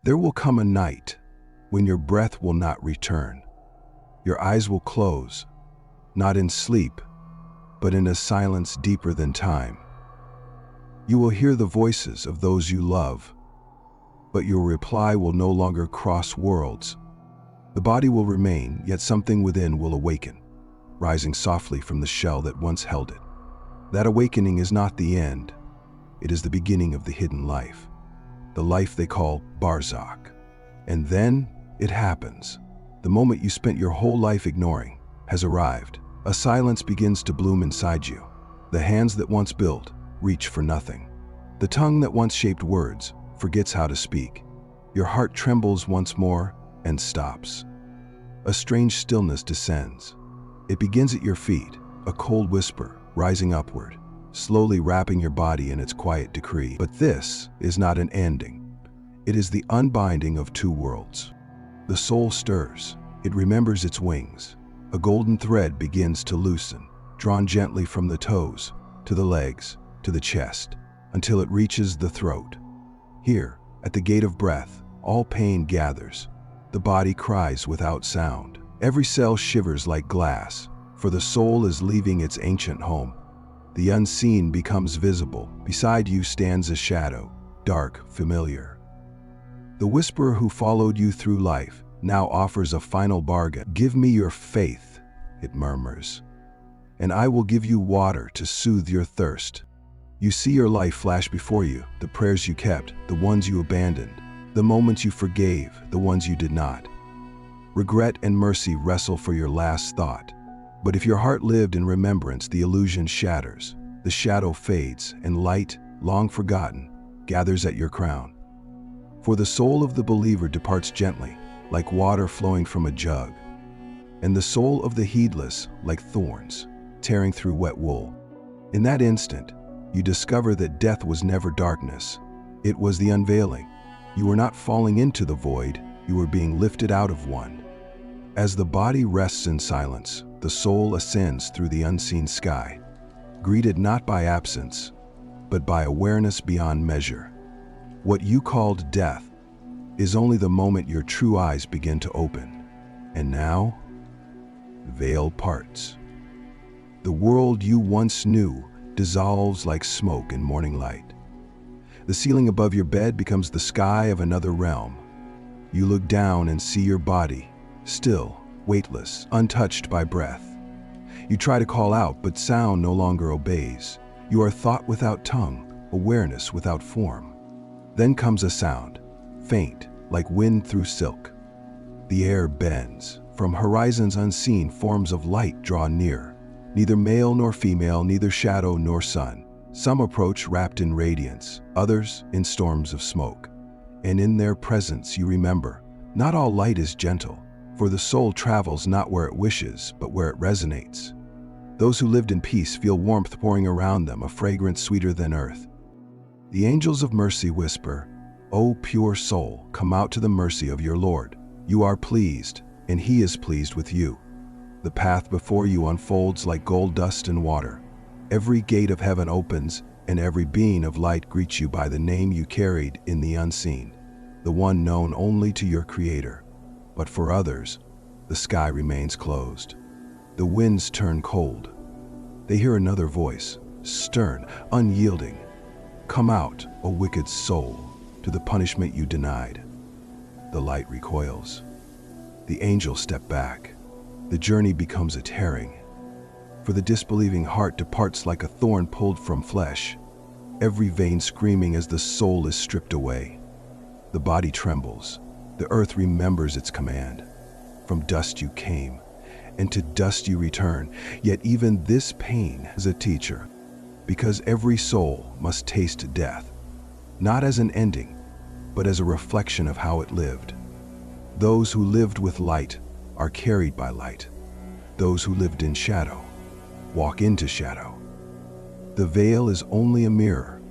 There will come a night when your breath will not return. Your eyes will close, not in sleep, but in a silence deeper than time. You will hear the voices of those you love, but your reply will no longer cross worlds. The body will remain, yet something within will awaken, rising softly from the shell that once held it. That awakening is not the end. It is the beginning of the hidden life, the life they call Barzakh. And then it happens. The moment you spent your whole life ignoring has arrived. A silence begins to bloom inside you. The hands that once built reach for nothing. The tongue that once shaped words forgets how to speak. Your heart trembles once more and stops. A strange stillness descends. It begins at your feet, a cold whisper rising upward, slowly wrapping your body in its quiet decree. But this is not an ending. It is the unbinding of two worlds. The soul stirs. It remembers its wings. A golden thread begins to loosen, drawn gently from the toes, to the legs, to the chest, until it reaches the throat. Here, at the gate of breath, all pain gathers. The body cries without sound. Every cell shivers like glass, for the soul is leaving its ancient home. The unseen becomes visible. Beside you stands a shadow, dark, familiar. The whisperer who followed you through life now offers a final bargain. "Give me your faith," it murmurs, "and I will give you water to soothe your thirst." You see your life flash before you, the prayers you kept, the ones you abandoned, the moments you forgave, the ones you did not. Regret and mercy wrestle for your last thought. But if your heart lived in remembrance, the illusion shatters, the shadow fades, and light, long forgotten, gathers at your crown. For the soul of the believer departs gently, like water flowing from a jug, and the soul of the heedless like thorns, tearing through wet wool. In that instant, you discover that death was never darkness. It was the unveiling. You were not falling into the void, you were being lifted out of one. As the body rests in silence, the soul ascends through the unseen sky, greeted not by absence, but by awareness beyond measure. What you called death is only the moment your true eyes begin to open. And now, veil parts. The world you once knew dissolves like smoke in morning light. The ceiling above your bed becomes the sky of another realm. You look down and see your body, still, weightless, untouched by breath. You try to call out, but sound no longer obeys. You are thought without tongue, awareness without form. Then comes a sound, faint, like wind through silk. The air bends. From horizons unseen, forms of light draw near. Neither male nor female, neither shadow nor sun. Some approach wrapped in radiance, others in storms of smoke. And in their presence you remember, not all light is gentle, for the soul travels not where it wishes, but where it resonates. Those who lived in peace feel warmth pouring around them, a fragrance sweeter than earth. The angels of mercy whisper, "O pure soul, come out to the mercy of your Lord. You are pleased, and He is pleased with you." The path before you unfolds like gold dust and water. Every gate of heaven opens, and every being of light greets you by the name you carried in the unseen, the one known only to your Creator. But for others, the sky remains closed. The winds turn cold. They hear another voice, stern, unyielding. "Come out, O wicked soul, to the punishment you denied." The light recoils. The angels step back. The journey becomes a tearing. For the disbelieving heart departs like a thorn pulled from flesh, every vein screaming as the soul is stripped away. The body trembles. The earth remembers its command. From dust you came, and to dust you return. Yet even this pain is a teacher, because every soul must taste death, not as an ending, but as a reflection of how it lived. Those who lived with light are carried by light. Those who lived in shadow walk into shadow. The veil is only a mirror,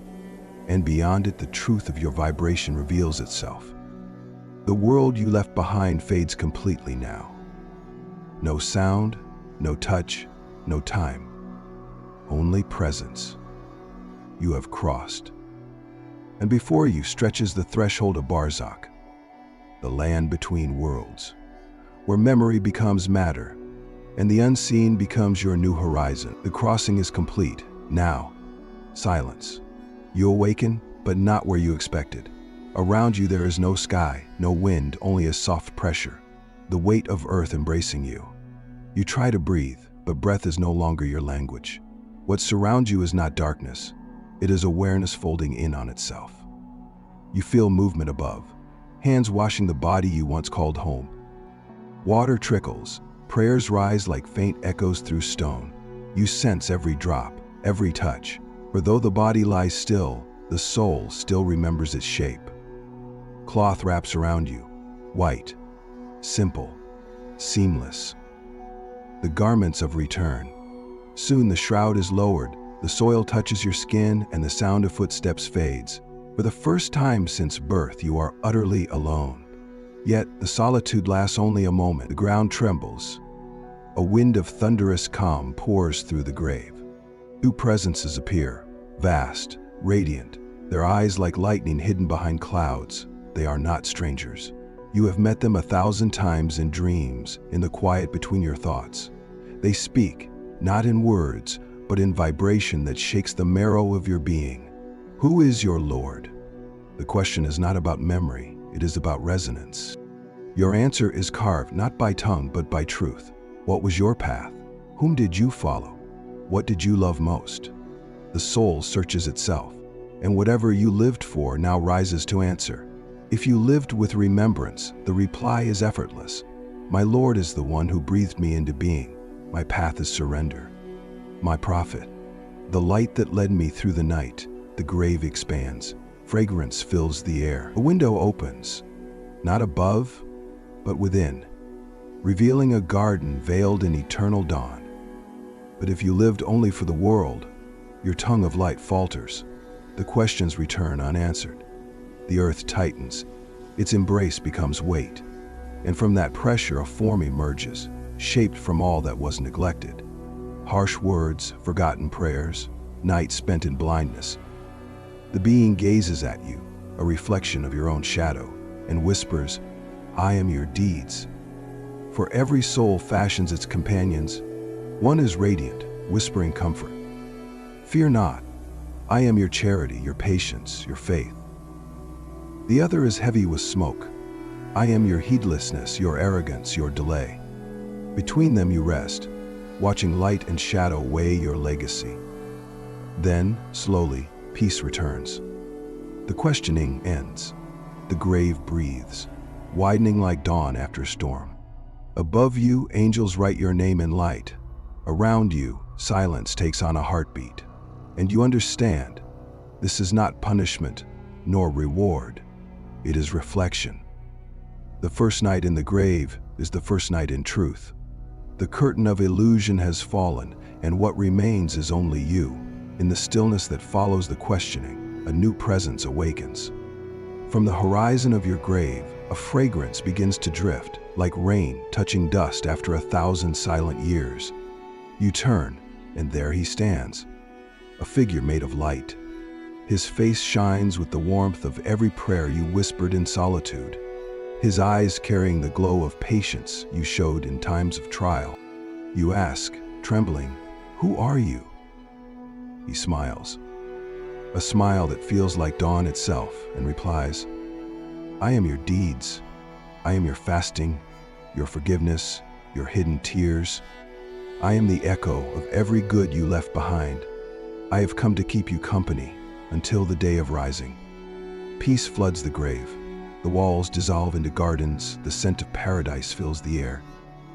and beyond it the truth of your vibration reveals itself. The world you left behind fades completely now. No sound, no touch, no time. Only presence. You have crossed. And before you stretches the threshold of Barzakh, the land between worlds, where memory becomes matter, and the unseen becomes your new horizon. The crossing is complete. Now, silence. You awaken, but not where you expected. Around you there is no sky, no wind, only a soft pressure, the weight of earth embracing you. You try to breathe, but breath is no longer your language. What surrounds you is not darkness. It is awareness folding in on itself. You feel movement above, hands washing the body you once called home. Water trickles, prayers rise like faint echoes through stone. You sense every drop, every touch, for though the body lies still, the soul still remembers its shape. Cloth wraps around you, white, simple, seamless. The garments of return. Soon the shroud is lowered, the soil touches your skin, and the sound of footsteps fades. For the first time since birth, you are utterly alone. Yet the solitude lasts only a moment. The ground trembles. A wind of thunderous calm pours through the grave. Two presences appear, vast, radiant, their eyes like lightning hidden behind clouds. They are not strangers. You have met them 1,000 times in dreams, in the quiet between your thoughts. They speak, not in words, but in vibration that shakes the marrow of your being. Who is your Lord? The question is not about memory, it is about resonance. Your answer is carved not by tongue but by truth. What was your path? Whom did you follow? What did you love most? The soul searches itself, and whatever you lived for now rises to answer. If you lived with remembrance, the reply is effortless. My Lord is the one who breathed me into being. My path is surrender. My prophet, the light that led me through the night. The grave expands. Fragrance fills the air. A window opens, not above, but within, revealing a garden veiled in eternal dawn. But if you lived only for the world, your tongue of light falters. The questions return unanswered. The earth tightens. Its embrace becomes weight. And from that pressure a form emerges, shaped from all that was neglected. Harsh words, forgotten prayers, nights spent in blindness. The being gazes at you, a reflection of your own shadow, and whispers, I am your deeds. For every soul fashions its companions. One is radiant, whispering comfort. Fear not, I am your charity, your patience, your faith. The other is heavy with smoke. I am your heedlessness, your arrogance, your delay. Between them you rest, watching light and shadow weigh your legacy. Then, slowly, peace returns. The questioning ends. The grave breathes, widening like dawn after a storm. Above you, angels write your name in light. Around you, silence takes on a heartbeat. And you understand, this is not punishment, nor reward. It is reflection. The first night in the grave is the first night in truth. The curtain of illusion has fallen, and what remains is only you. In the stillness that follows the questioning, a new presence awakens. From the horizon of your grave, a fragrance begins to drift, like rain touching dust after 1,000 silent years. You turn, and there he stands, a figure made of light. His face shines with the warmth of every prayer you whispered in solitude, his eyes carrying the glow of patience you showed in times of trial. You ask, trembling, who are you? He smiles, a smile that feels like dawn itself, and replies, I am your deeds. I am your fasting, your forgiveness, your hidden tears. I am the echo of every good you left behind. I have come to keep you company until the day of rising. Peace floods the grave. The walls dissolve into gardens. The scent of paradise fills the air.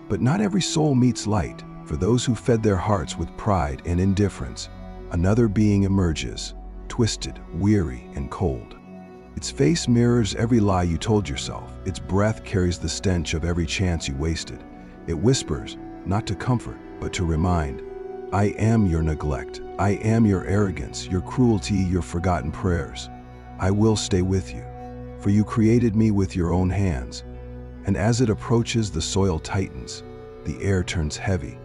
But not every soul meets light. For those who fed their hearts with pride and indifference, another being emerges, twisted, weary, and cold. Its face mirrors every lie you told yourself. Its breath carries the stench of every chance you wasted. It whispers, not to comfort, but to remind, I am your neglect. I am your arrogance, your cruelty, your forgotten prayers. I will stay with you, for you created me with your own hands. And as it approaches, the soil tightens. The air turns heavy.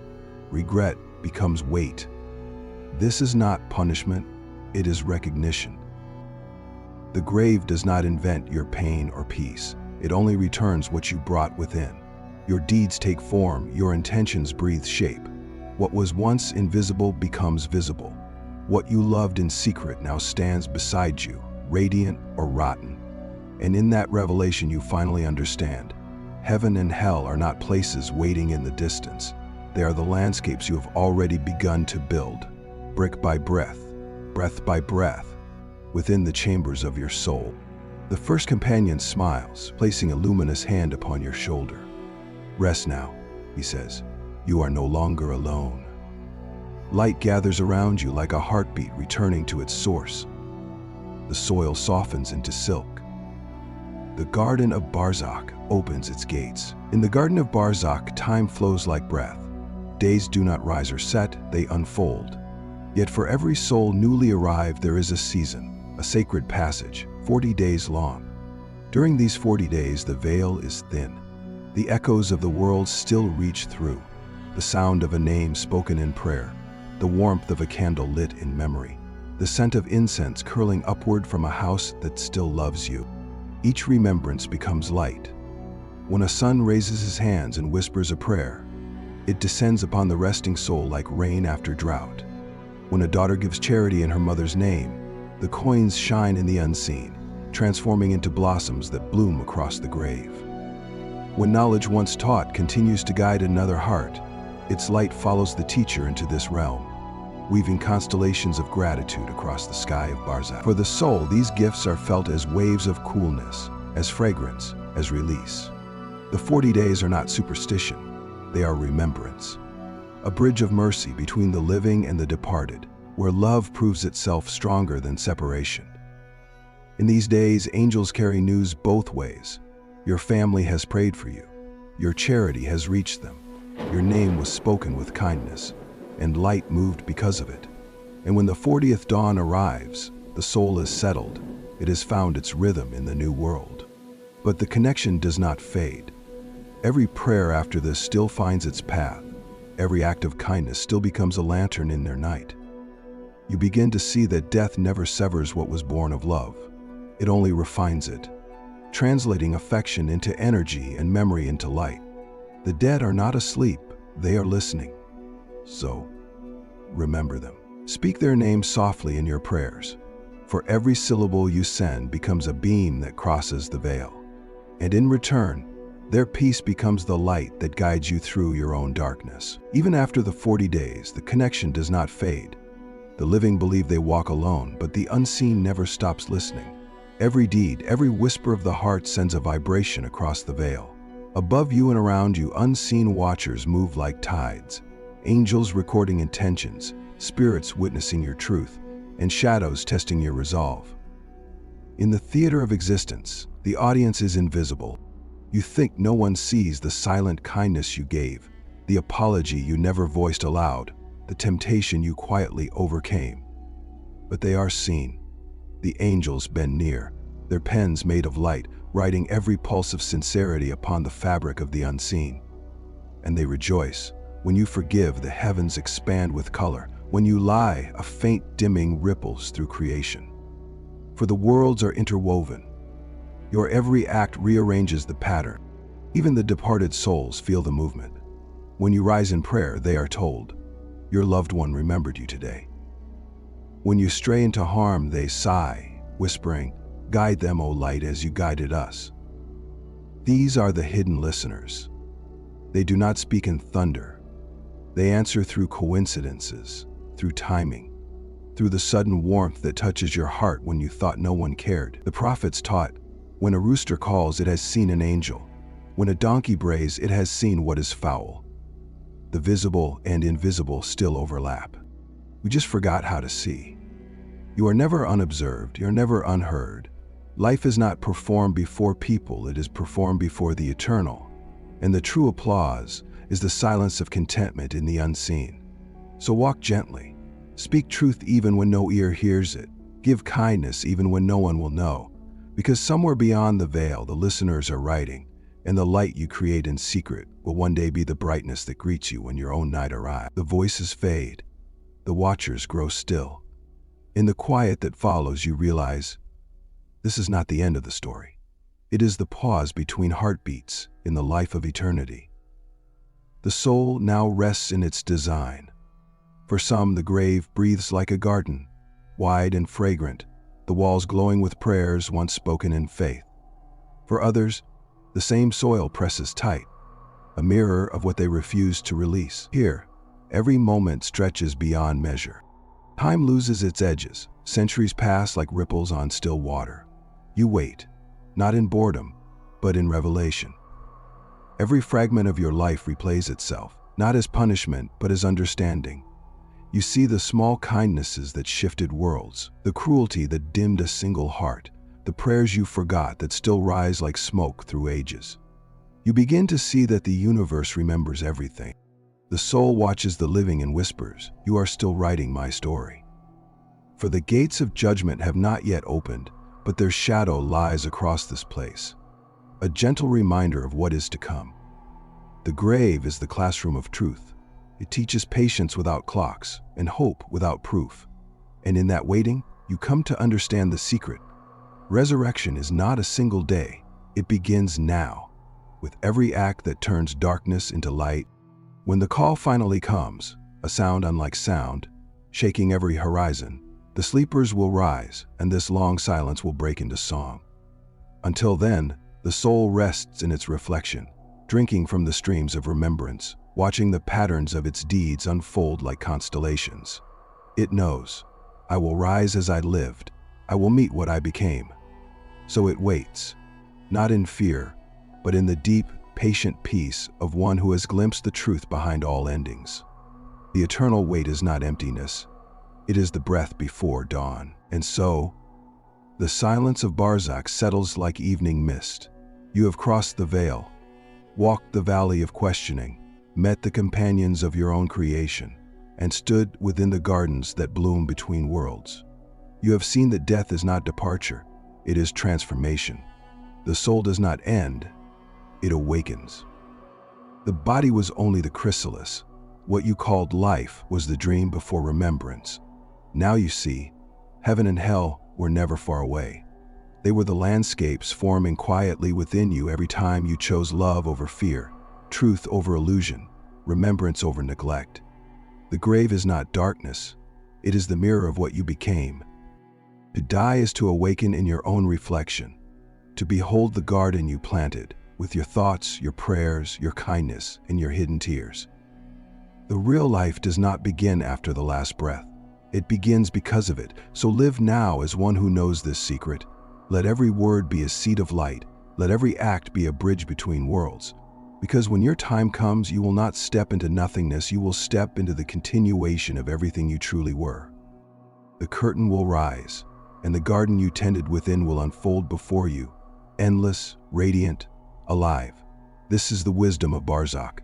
Regret becomes weight. This is not punishment, it is recognition. The grave does not invent your pain or peace. It only returns what you brought within. Your deeds take form, your intentions breathe shape. What was once invisible becomes visible. What you loved in secret now stands beside you, radiant or rotten. And in that revelation you finally understand. Heaven and hell are not places waiting in the distance. They are the landscapes you have already begun to build, brick by breath by breath, within the chambers of your soul. The first companion smiles, placing a luminous hand upon your shoulder. Rest now, he says. You are no longer alone. Light gathers around you like a heartbeat returning to its source. The soil softens into silk. The Garden of Barzakh opens its gates. In the Garden of Barzakh, time flows like breath. Days do not rise or set, they unfold. Yet for every soul newly arrived there is a season, a sacred passage, 40 days long. During these 40 days the veil is thin. The echoes of the world still reach through. The sound of a name spoken in prayer, the warmth of a candle lit in memory, the scent of incense curling upward from a house that still loves you. Each remembrance becomes light. When a son raises his hands and whispers a prayer, it descends upon the resting soul like rain after drought. When a daughter gives charity in her mother's name, the coins shine in the unseen, transforming into blossoms that bloom across the grave. When knowledge once taught continues to guide another heart, its light follows the teacher into this realm, weaving constellations of gratitude across the sky of Barzakh. For the soul, these gifts are felt as waves of coolness, as fragrance, as release. The 40 days are not superstition, they are remembrance. A bridge of mercy between the living and the departed, where love proves itself stronger than separation. In these days, angels carry news both ways. Your family has prayed for you. Your charity has reached them. Your name was spoken with kindness, and light moved because of it. And when the 40th dawn arrives, the soul is settled. It has found its rhythm in the new world. But the connection does not fade. Every prayer after this still finds its path. Every act of kindness still becomes a lantern in their night. You begin to see that death never severs what was born of love. It only refines it, translating affection into energy and memory into light. The dead are not asleep, they are listening. So, remember them. Speak their names softly in your prayers, for every syllable you send becomes a beam that crosses the veil. And in return, their peace becomes the light that guides you through your own darkness. Even after the 40 days, the connection does not fade. The living believe they walk alone, but the unseen never stops listening. Every deed, every whisper of the heart sends a vibration across the veil. Above you and around you, unseen watchers move like tides, angels recording intentions, spirits witnessing your truth, and shadows testing your resolve. In the theater of existence, the audience is invisible. You think no one sees the silent kindness you gave, the apology you never voiced aloud, the temptation you quietly overcame. But they are seen. The angels bend near, their pens made of light, writing every pulse of sincerity upon the fabric of the unseen. And they rejoice. When you forgive, the heavens expand with color. When you lie, a faint dimming ripples through creation. For the worlds are interwoven. Your every act rearranges the pattern. Even the departed souls feel the movement. When you rise in prayer, they are told, your loved one remembered you today. When you stray into harm, they sigh, whispering, guide them, O light, as you guided us. These are the hidden listeners. They do not speak in thunder. They answer through coincidences, through timing, through the sudden warmth that touches your heart when you thought no one cared. The prophets taught, when a rooster calls, it has seen an angel. When a donkey brays, it has seen what is foul. The visible and invisible still overlap. We just forgot how to see. You are never unobserved, you're never unheard. Life is not performed before people, it is performed before the eternal. And the true applause is the silence of contentment in the unseen. So walk gently. Speak truth even when no ear hears it. Give kindness even when no one will know. Because somewhere beyond the veil, the listeners are writing, and the light you create in secret will one day be the brightness that greets you when your own night arrives. The voices fade. The watchers grow still. In the quiet that follows, you realize, this is not the end of the story. It is the pause between heartbeats in the life of eternity. The soul now rests in its design. For some, the grave breathes like a garden, wide and fragrant, the walls glowing with prayers once spoken in faith. For others, the same soil presses tight, a mirror of what they refuse to release. Here, every moment stretches beyond measure. Time loses its edges. Centuries pass like ripples on still water. You wait, not in boredom, but in revelation. Every fragment of your life replays itself, not as punishment, but as understanding. You see the small kindnesses that shifted worlds, the cruelty that dimmed a single heart, the prayers you forgot that still rise like smoke through ages. You begin to see that the universe remembers everything. The soul watches the living and whispers, "You are still writing my story." For the gates of judgment have not yet opened, but their shadow lies across this place, a gentle reminder of what is to come. The grave is the classroom of truth. It teaches patience without clocks and hope without proof. And in that waiting, you come to understand the secret. Resurrection is not a single day. It begins now, with every act that turns darkness into light. When the call finally comes, a sound unlike sound, shaking every horizon, the sleepers will rise, and this long silence will break into song. Until then, the soul rests in its reflection, drinking from the streams of remembrance, watching the patterns of its deeds unfold like constellations. It knows, I will rise as I lived, I will meet what I became. So it waits, not in fear, but in the deep, patient peace of one who has glimpsed the truth behind all endings. The eternal wait is not emptiness, it is the breath before dawn. And so, the silence of Barzakh settles like evening mist. You have crossed the veil, walked the valley of questioning, met the companions of your own creation, and stood within the gardens that bloom between worlds. You have seen that death is not departure, it is transformation. The soul does not end, it awakens. The body was only the chrysalis. What you called life was the dream before remembrance. Now you see, heaven and hell were never far away. They were the landscapes forming quietly within you every time you chose love over fear, truth over illusion, remembrance over neglect. The grave is not darkness, it is the mirror of what you became. To die is to awaken in your own reflection, to behold the garden you planted, with your thoughts, your prayers, your kindness, and your hidden tears. The real life does not begin after the last breath. It begins because of it, so live now as one who knows this secret. Let every word be a seed of light, let every act be a bridge between worlds. Because when your time comes, you will not step into nothingness, you will step into the continuation of everything you truly were. The curtain will rise, and the garden you tended within will unfold before you, endless, radiant, alive. This is the wisdom of Barzakh.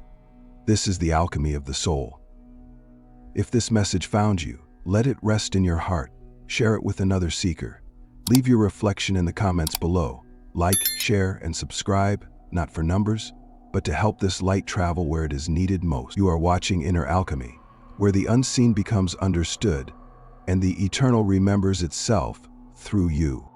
This is the alchemy of the soul. If this message found you, let it rest in your heart. Share it with another seeker. Leave your reflection in the comments below. Like, share, and subscribe, not for numbers, but to help this light travel where it is needed most. You are watching Inner Alchemy, where the unseen becomes understood, and the eternal remembers itself through you.